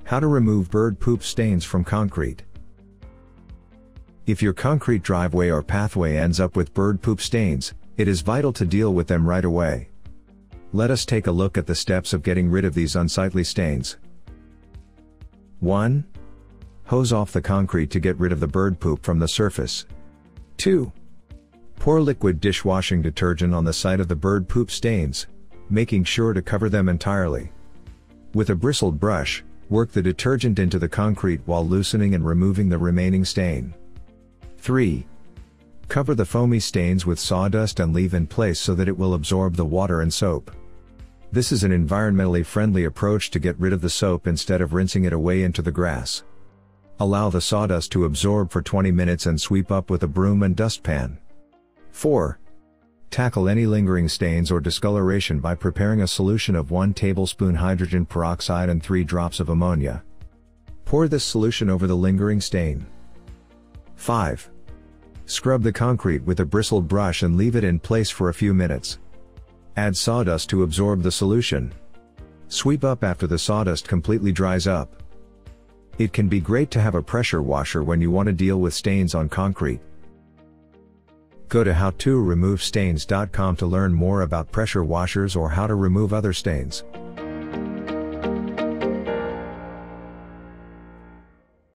How to remove bird poop stains from concrete. If your concrete driveway or pathway ends up with bird poop stains, it is vital to deal with them right away. Let us take a look at the steps of getting rid of these unsightly stains. 1. Hose off the concrete to get rid of the bird poop from the surface. 2. Pour liquid dishwashing detergent on the site of the bird poop stains, making sure to cover them entirely. With a bristled brush, work the detergent into the concrete while loosening and removing the remaining stain. 3. Cover the foamy stains with sawdust and leave in place so that it will absorb the water and soap. This is an environmentally friendly approach to get rid of the soap instead of rinsing it away into the grass. Allow the sawdust to absorb for 20 minutes and sweep up with a broom and dustpan. 4. Tackle any lingering stains or discoloration by preparing a solution of 1 tablespoon hydrogen peroxide and 3 drops of ammonia. Pour this solution over the lingering stain. 5. Scrub the concrete with a bristled brush and leave it in place for a few minutes. Add sawdust to absorb the solution. Sweep up after the sawdust completely dries up. It can be great to have a pressure washer when you want to deal with stains on concrete. Go to howtoremovestains.com to learn more about pressure washers or how to remove other stains.